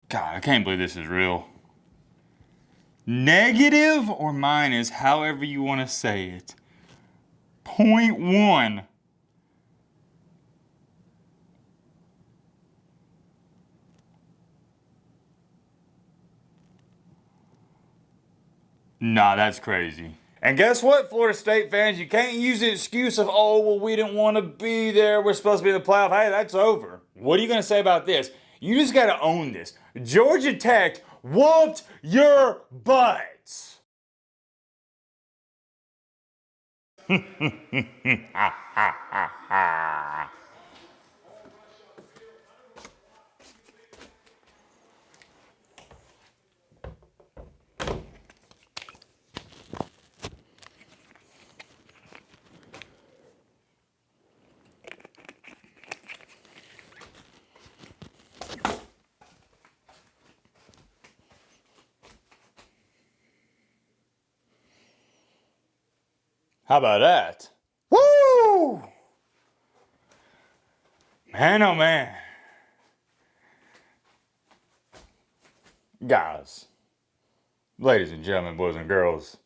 God, I can't believe this is real. Negative or minus, however you want to say it. 0.1. Nah, that's crazy. And guess what, Florida State fans? You can't use the excuse of, oh, well, we didn't want to be there. We're supposed to be in the playoff. Hey, that's over. What are you going to say about this? You just got to own this. Georgia Tech whooped your butts. How about that? Woo! Man, oh man. Guys, ladies and gentlemen, boys and girls,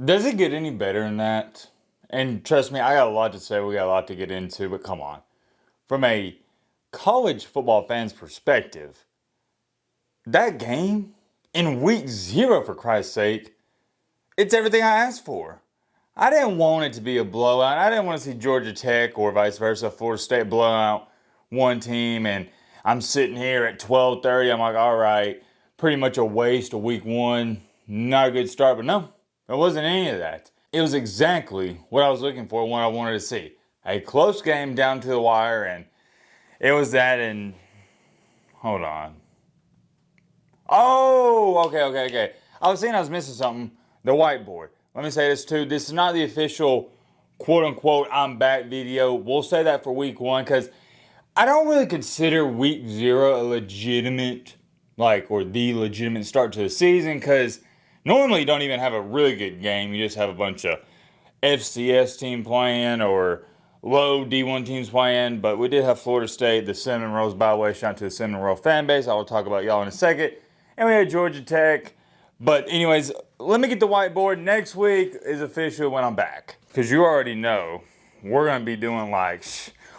does it get any better than that? And trust me, I got a lot to say, we got a lot to get into, but come on. From a college football fan's perspective, that game in week 0, for Christ's sake, it's everything I asked for. I didn't want it to be a blowout. I didn't want to see Georgia Tech or vice versa, Florida State blow out one team, and I'm sitting here at 12:30. I'm like, all right, pretty much a waste of week 1. Not a good start, but no, it wasn't any of that. It was exactly what I was looking for, what I wanted to see. A close game down to the wire, and it was that. And hold on. Oh, okay. I was saying I was missing something. The whiteboard. Let me say this too. This is not the official quote-unquote I'm back video. We'll say that for week 1 because I don't really consider week 0 a legitimate, or the legitimate start to the season, because normally you don't even have a really good game. You just have a bunch of FCS team playing or low D1 teams playing. But we did have Florida State, the Cinnamon Rolls, by the way. Shout out to the Cinnamon Roll fan base. I will talk about y'all in a second. And we had Georgia Tech. But anyways, let me get the whiteboard. Next week is official when I'm back. Because you already know, we're going to be doing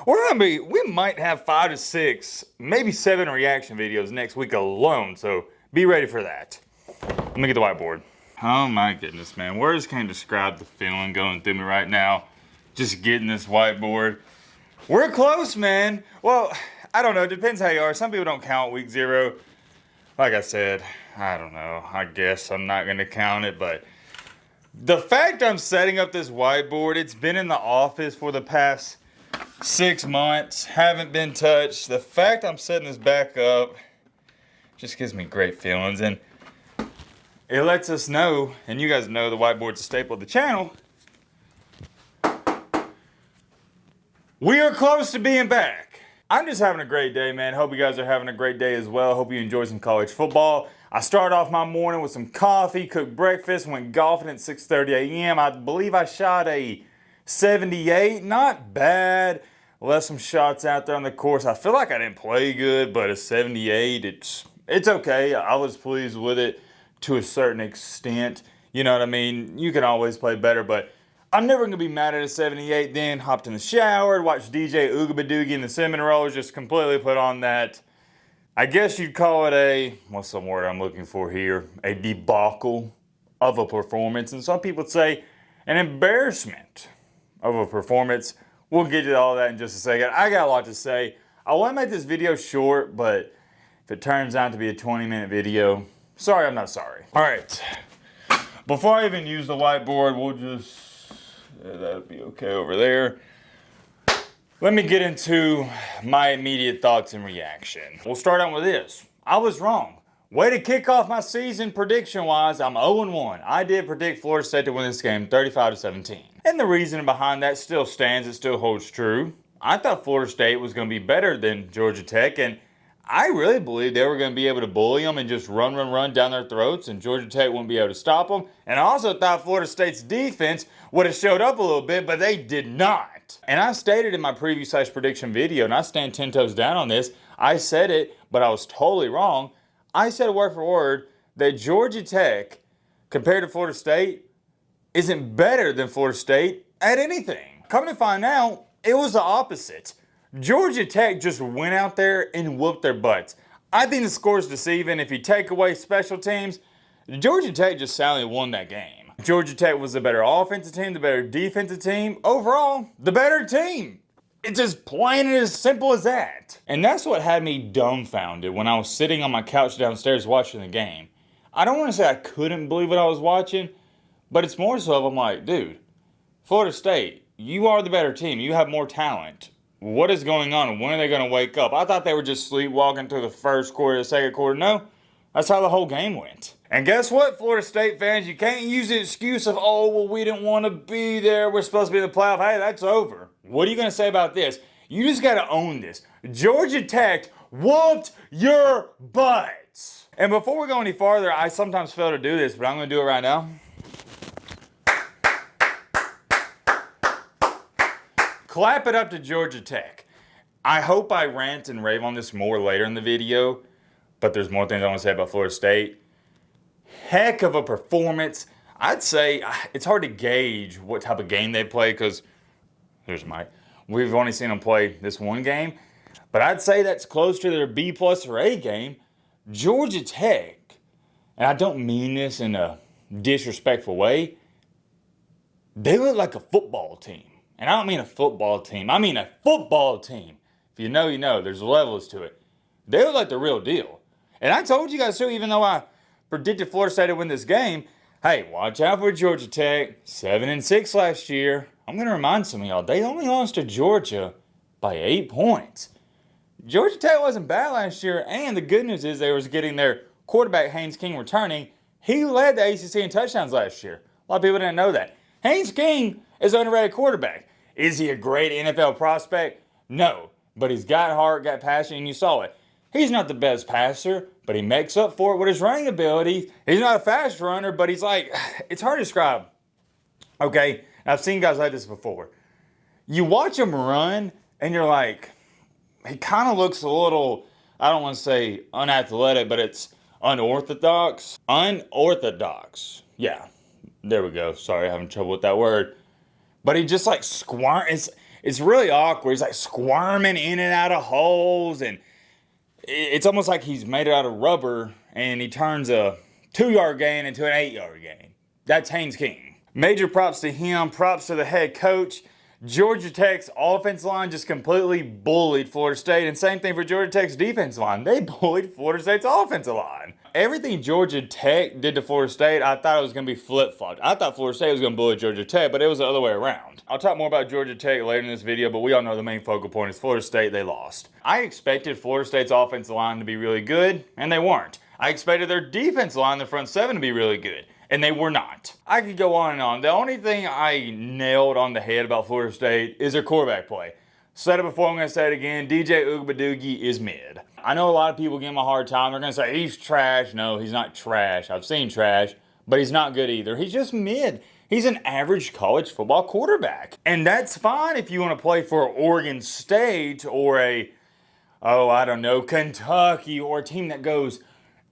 we might have 5 to 6, maybe 7 reaction videos next week alone. So be ready for that. Let me get the whiteboard. Oh my goodness, man. Words can't describe the feeling going through me right now. Just getting this whiteboard. We're close, man. Well, I don't know. It depends how you are. Some people don't count week 0. Like I said, I don't know. I guess I'm not going to count it, but the fact I'm setting up this whiteboard, it's been in the office for the past 6 months, haven't been touched. The fact I'm setting this back up just gives me great feelings, and it lets us know, and you guys know the whiteboard's a staple of the channel. We are close to being back. I'm just having a great day, man. Hope you guys are having a great day as well. Hope you enjoy some college football. I started off my morning with some coffee, cooked breakfast, went golfing at 6:30 a.m. I believe I shot a 78. Not bad. Left some shots out there on the course. I feel like I didn't play good, but a 78, it's okay. I was pleased with it to a certain extent. You know what I mean? You can always play better, but I'm never going to be mad at a 78. Then hopped in the shower, watched DJ Oogabadoogie and the Cinnamon Rolls, just completely put on that, I guess you'd call it what's the word I'm looking for here? A debacle of a performance. And some people would say an embarrassment of a performance. We'll get to all that in just a second. I got a lot to say. I want to make this video short, but if it turns out to be a 20-minute video, sorry, I'm not sorry. All right. Before I even use the whiteboard, we'll just... that'll be okay over there. Let me get into my immediate thoughts and reaction. We'll start out with this. I was wrong. Way to kick off my season prediction-wise. I'm 0-1. I did predict Florida State to win this game 35-17. And the reason behind that still stands. It still holds true. I thought Florida State was going to be better than Georgia Tech, and I really believed they were going to be able to bully them and just run down their throats, and Georgia Tech wouldn't be able to stop them. And I also thought Florida State's defense would have showed up a little bit, but they did not. And I stated in my preview/prediction video, and I stand 10 toes down on this, I said it, but I was totally wrong. I said word for word that Georgia Tech, compared to Florida State, isn't better than Florida State at anything. Come to find out, it was the opposite. Georgia Tech just went out there and whooped their butts. I think the score is deceiving. If you take away special teams, Georgia Tech just soundly won that game. Georgia Tech was the better offensive team, the better defensive team. Overall, the better team. It's as plain and as simple as that. And that's what had me dumbfounded when I was sitting on my couch downstairs watching the game. I don't want to say I couldn't believe what I was watching, but it's more so I'm like, dude, Florida State, you are the better team. You have more talent. What is going on? When are they going to wake up? I thought they were just sleepwalking through the first quarter, the second quarter. No, that's how the whole game went. And guess what, Florida State fans? You can't use the excuse of, oh, well, we didn't want to be there. We're supposed to be in the playoff. Hey, that's over. What are you going to say about this? You just got to own this. Georgia Tech whooped your butts. And before we go any farther, I sometimes fail to do this, but I'm going to do it right now. Clap it up to Georgia Tech. I hope I rant and rave on this more later in the video, but there's more things I want to say about Florida State. Heck of a performance. I'd say it's hard to gauge what type of game they play because, here's Mike, we've only seen them play this one game, but I'd say that's close to their B+ or A game. Georgia Tech, and I don't mean this in a disrespectful way, they look like a football team. And I don't mean a football team. I mean a football team. If you know, you know. There's levels to it. They look like the real deal. And I told you guys too, even though I predicted Florida State to win this game, hey, watch out for Georgia Tech. 7-6 last year. I'm going to remind some of y'all, they only lost to Georgia by 8 points. Georgia Tech wasn't bad last year, and the good news is they was getting their quarterback, Haynes King, returning. He led the ACC in touchdowns last year. A lot of people didn't know that. Haynes King is an underrated quarterback. Is he a great NFL prospect? No, but he's got heart, got passion, and you saw it. He's not the best passer, but he makes up for it with his running ability. He's not a fast runner, but he's like, it's hard to describe. Okay, I've seen guys like this before. You watch him run, and you're like, he kind of looks a little, I don't want to say unathletic, but it's unorthodox. Unorthodox. Yeah, there we go. Sorry, I'm having trouble with that word. But he just like it's really awkward. He's like squirming in and out of holes, and it's almost like he's made it out of rubber, and he turns a 2-yard gain into an 8-yard gain. That's Haynes King. Major props to him, props to the head coach. Georgia Tech's offensive line just completely bullied Florida State, and same thing for Georgia Tech's defensive line. They bullied Florida State's offensive line. Everything Georgia Tech did to Florida State, I thought it was going to be flip-flopped. I thought Florida State was going to bully Georgia Tech, but it was the other way around. I'll talk more about Georgia Tech later in this video, but we all know the main focal point is Florida State. They lost. I expected Florida State's offensive line to be really good, and they weren't. I expected their defensive line, the front seven, to be really good, and they were not. I could go on and on. The only thing I nailed on the head about Florida State is their quarterback play. Said it before, I'm going to say it again. DJ Ugbadugi is mid. I know a lot of people give him a hard time. They're going to say, he's trash. No, he's not trash. I've seen trash, but he's not good either. He's just mid. He's an average college football quarterback. And that's fine if you want to play for Oregon State or Kentucky, or a team that goes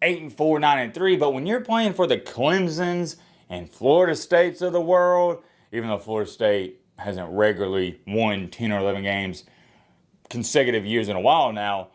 8-4, 9-3. But when you're playing for the Clemsons and Florida States of the world, even though Florida State hasn't regularly won 10 or 11 games consecutive years in a while now,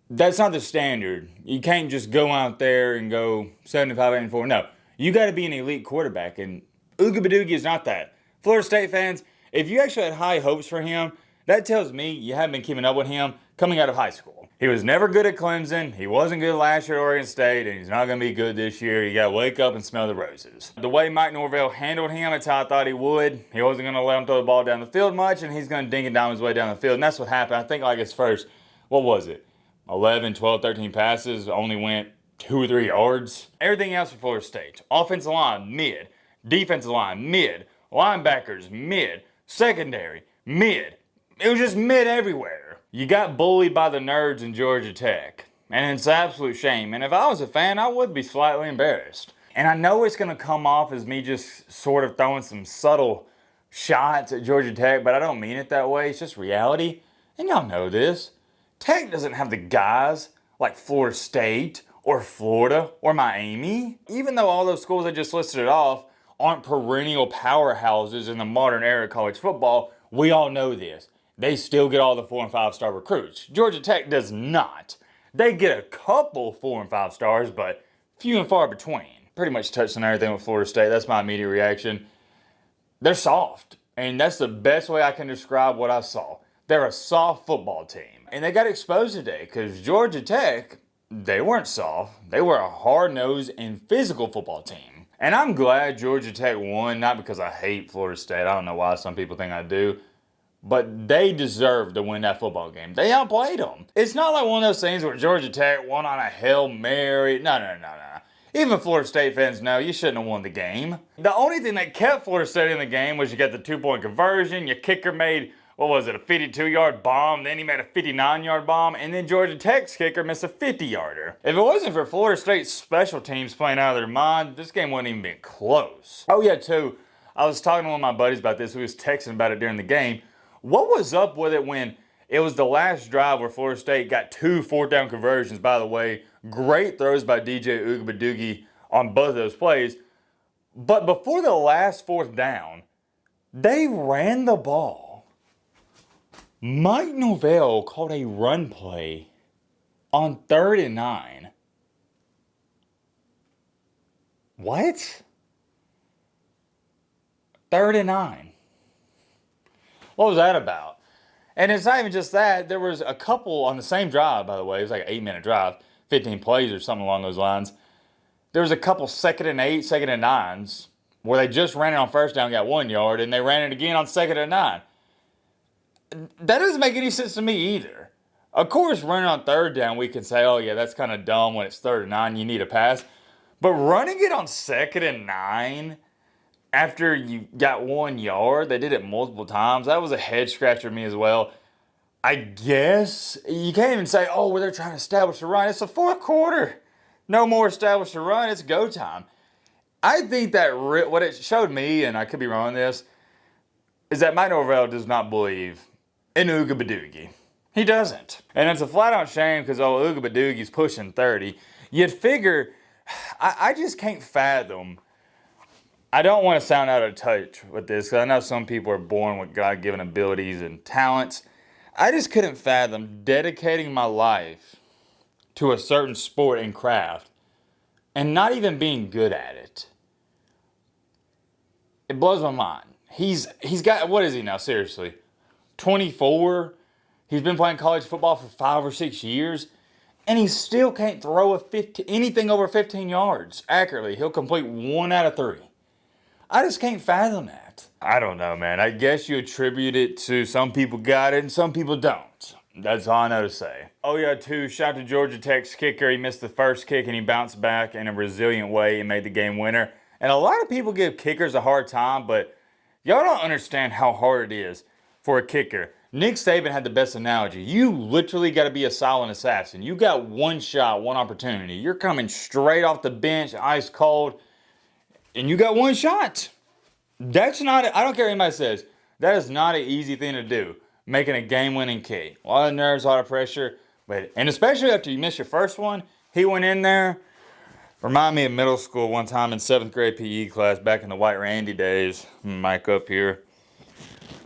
that's not the standard. You can't just go out there and go 75-4. No, you got to be an elite quarterback, and Ugbadugi is not that. Florida State fans, if you actually had high hopes for him, that tells me you haven't been keeping up with him coming out of high school. He was never good at Clemson. He wasn't good last year at Oregon State, and he's not going to be good this year. You got to wake up and smell the roses. The way Mike Norvell handled him, it's how I thought he would. He wasn't going to let him throw the ball down the field much, and he's going to ding and dong his way down the field, and that's what happened. I think like his first, 11, 12, 13 passes, only went 2 or 3 yards. Everything else for Florida State. Offensive line, mid. Defensive line, mid. Linebackers, mid. Secondary, mid. It was just mid everywhere. You got bullied by the nerds in Georgia Tech, and it's an absolute shame. And if I was a fan, I would be slightly embarrassed. And I know it's going to come off as me just sort of throwing some subtle shots at Georgia Tech, but I don't mean it that way. It's just reality. And y'all know this. Tech doesn't have the guys like Florida State or Florida or Miami. Even though all those schools I just listed off aren't perennial powerhouses in the modern era of college football, we all know this. They still get all the 4 and 5 star recruits. Georgia Tech does not. They get a couple 4 and 5 stars, but few and far between. Pretty much touched on everything with Florida State. That's my immediate reaction. They're soft, and that's the best way I can describe what I saw. They're a soft football team, and they got exposed today because Georgia Tech, they weren't soft. They were a hard-nosed and physical football team. And I'm glad Georgia Tech won, not because I hate Florida State. I don't know why some people think I do. But they deserved to win that football game. They outplayed them. It's not like one of those things where Georgia Tech won on a Hail Mary. No. Even Florida State fans know you shouldn't have won the game. The only thing that kept Florida State in the game was you got the 2-point conversion. Your kicker made, what was it, a 52-yard bomb. Then he made a 59-yard bomb. And then Georgia Tech's kicker missed a 50-yarder. If it wasn't for Florida State's special teams playing out of their mind, this game wouldn't even been close. Oh yeah, too, I was talking to one of my buddies about this. We was texting about it during the game. What was up with it when it was the last drive where Florida State got 2 4th-down conversions? By the way, great throws by DJ Ugabadoogie on both of those plays. But before the last 4th down, they ran the ball. Mike Norvell called a run play on 3rd and 9. What? 3rd and 9. What was that about? And it's not even just that. There was a couple on the same drive, by the way. It was like an 8-minute drive, 15 plays or something along those lines. There was a couple 2nd and 8, 2nd and 9s where they just ran it on 1st down, got 1 yard, and they ran it again on 2nd and 9. That doesn't make any sense to me either. Of course, running on 3rd down, we can say, oh yeah, that's kind of dumb when it's 3rd and 9, you need a pass. But running it on 2nd and 9... after you got 1 yard, they did it multiple times. That was a head scratcher to me as well. I guess you can't even say, oh, well, they're trying to establish a run. It's the 4th quarter. No more establish a run. It's go time. I think that what it showed me, and I could be wrong on this, is that Mike Norvell does not believe in Ugabadoogie. He doesn't. And it's a flat-out shame because Ugabadoogie's pushing 30. You'd figure, I just can't fathom. I don't want to sound out of touch with this because I know some people are born with God-given abilities and talents. I just couldn't fathom dedicating my life to a certain sport and craft and not even being good at it. It blows my mind. He's got, what is he now, seriously? 24? He's been playing college football for 5 or 6 years, and he still can't throw anything over 15 yards accurately. He'll complete 1 out of 3. I just can't fathom that. I don't know, man. I guess you attribute it to some people got it and some people don't. That's all I know to say. Oh yeah, too, shout out to Georgia Tech's kicker. He missed the first kick and he bounced back in a resilient way and made the game winner. And a lot of people give kickers a hard time, but y'all don't understand how hard it is for a kicker. Nick Saban had the best analogy. You literally got to be a silent assassin. You got 1 shot, 1 opportunity. You're coming straight off the bench, ice cold, and you got 1 shot. That's not, I don't care what anybody says, that is not an easy thing to do, making a game-winning kick. A lot of nerves, a lot of pressure, and especially after you miss your first one, he went in there. Remind me of middle school one time in 7th grade PE class back in the White Randy days. Mic up here.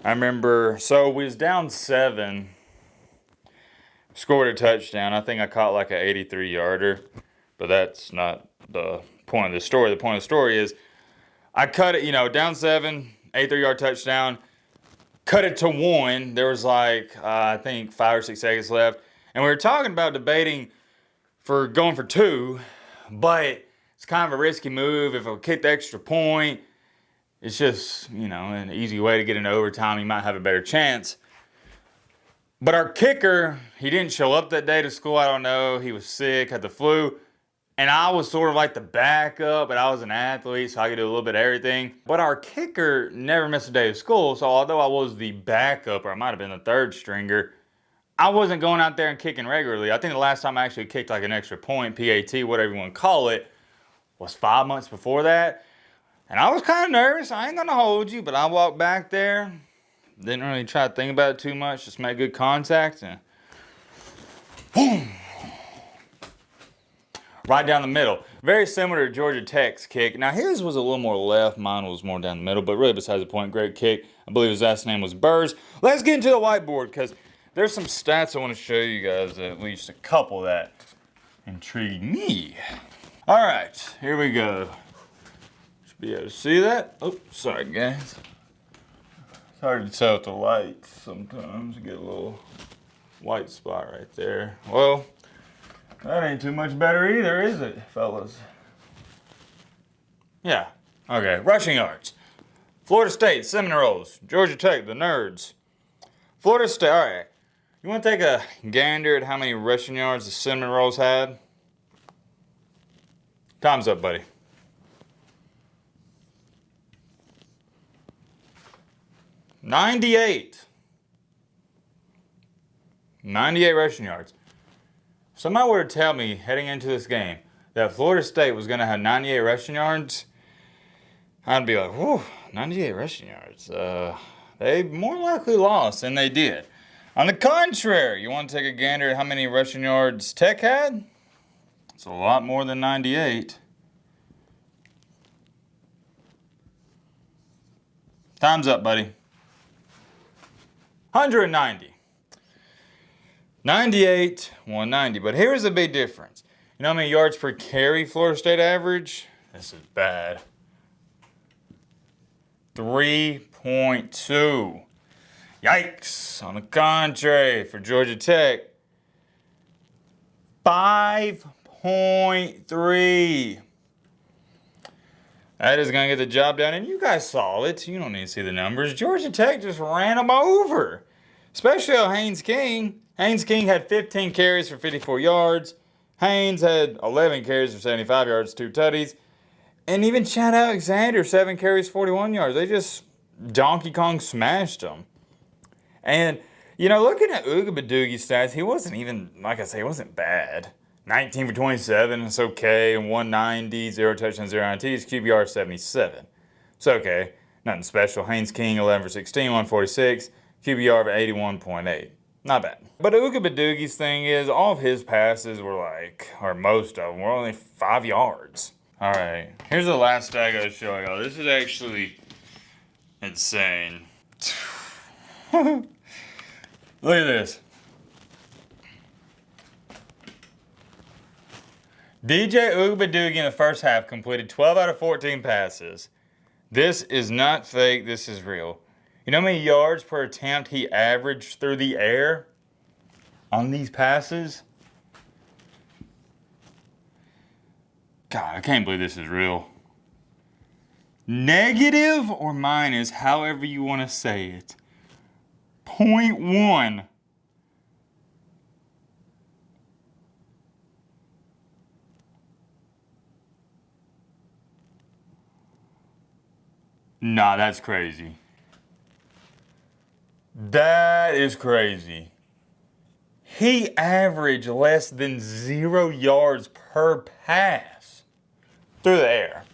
I remember, so we was down 7, scored a touchdown. I think I caught like an 83-yarder, but that's not the point of the story. The point of the story is I cut it, down 7, 83-yard touchdown, cut it to 1. There was like, I think 5 or 6 seconds left. And we were talking about debating for going for 2, but it's kind of a risky move. If I kick the extra point, it's just, an easy way to get into overtime. You might have a better chance. But our kicker, he didn't show up that day to school. I don't know. He was sick, had the flu. And I was sort of like the backup, but I was an athlete, so I could do a little bit of everything. But our kicker never missed a day of school, so although I was the backup, or I might have been the 3rd stringer, I wasn't going out there and kicking regularly. I think the last time I actually kicked like an extra point, PAT, whatever you want to call it, was 5 months before that. And I was kind of nervous. I ain't going to hold you, but I walked back there. Didn't really try to think about it too much. Just made good contact. And Boom. Right down the middle. Very similar to Georgia Tech's kick. Now his was a little more left, mine was more down the middle, but really besides the point, great kick. I believe his last name was Burrs. Let's get into the whiteboard because there's some stats I want to show you guys, at least a couple that intrigue me. All right, here we go. Should be able to see that. Oh, sorry guys. It's hard to tell with the lights sometimes. You get a little white spot right there. Well, that ain't too much better either, is it, fellas? Yeah. Okay, rushing yards. Florida State, Seminoles. Georgia Tech, the Nerds. Florida State, all right. You want to take a gander at how many rushing yards the Seminoles had? Time's up, buddy. 98. 98 rushing yards. Somebody were to tell me heading into this game that Florida State was going to have 98 rushing yards, I'd be like, whew, 98 rushing yards. They more likely lost than they did. On the contrary, you want to take a gander at how many rushing yards Tech had? It's a lot more than 98. Time's up, buddy. 190. 98, 190. But here's the big difference. You know how many yards per carry Florida State average? This is bad. 3.2. Yikes. On the contrary, for Georgia Tech, 5.3. That is going to get the job done. And you guys saw it. You don't need to see the numbers. Georgia Tech just ran them over. Especially on Haynes King. Haynes King had 15 carries for 54 yards. Haynes had 11 carries for 75 yards, 2 tutties. And even Chad Alexander, 7 carries, 41 yards. They just Donkey Kong smashed them. And, you know, looking at Ugabadugi's stats, he wasn't even, like I say, he wasn't bad. 19 for 27, it's okay. And 190, 0 touchdowns, 0 INTs, QBR 77. It's okay. Nothing special. Haynes King, 11 for 16, 146, QBR of 81.8. Not bad. But Ugabadugi's thing is, all of his passes were like, or most of them, were only 5 yards. All right, here's the last stat I gotta show y'all. This is actually insane. Look at this. DJ Ugabadugi in the first half completed 12 out of 14 passes. This is not fake, this is real. You know how many yards per attempt he averaged through the air on these passes? God, I can't believe this is real. Negative or minus, however you want to say it, 0.1. Nah, that's crazy. That is crazy. He averaged less than 0 yards per pass through the air.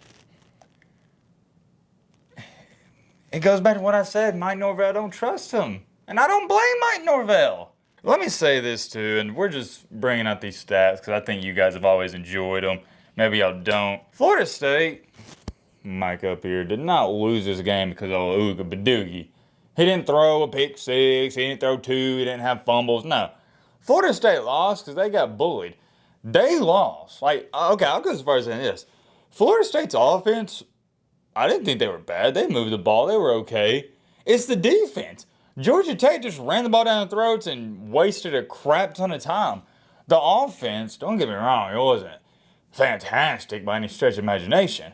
It goes back to what I said. Mike Norvell, don't trust him. And I don't blame Mike Norvell. Let me say this too, and we're just bringing out these stats because I think you guys have always enjoyed them. Maybe y'all don't. Florida State, Mike up here, did not lose this game because of Ugabadugi. He didn't throw a pick six. He didn't throw 2. He didn't have fumbles. No. Florida State lost because they got bullied. They lost. Like, okay, I'll go as far as saying this. Florida State's offense, I didn't think they were bad. They moved the ball. They were okay. It's the defense. Georgia Tech just ran the ball down the throats and wasted a crap ton of time. The offense, don't get me wrong, it wasn't fantastic by any stretch of imagination.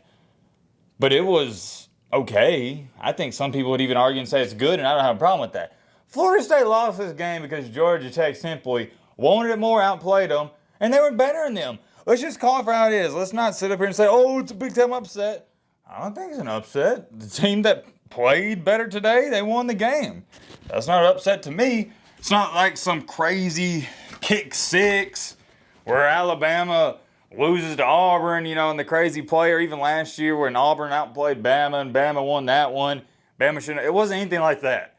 But it was okay. I think some people would even argue and say it's good, and I don't have a problem with that. Florida State lost this game because Georgia Tech simply wanted it more, outplayed them, and they were better than them. Let's just call it for how it is. Let's not sit up here and say, oh, it's a big time upset. I don't think it's an upset. The team that played better today, they won the game. That's not an upset to me. It's not like some crazy kick six where Alabama loses to Auburn, you know, and the crazy play, or even last year when Auburn outplayed Bama and Bama won that one. Bama shouldn't. It wasn't anything like that.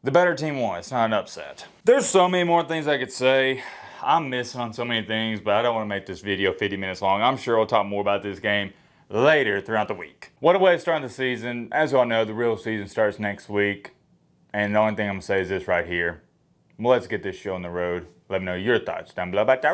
The better team won. It's not an upset. There's so many more things I could say. I'm missing on so many things, but I don't want to make this video 50 minutes long. I'm sure I'll talk more about this game later throughout the week. What a way to start the season. As you all know, the real season starts next week. And the only thing I'm going to say is this right here. Let's get this show on the road. Let me know your thoughts down below about that.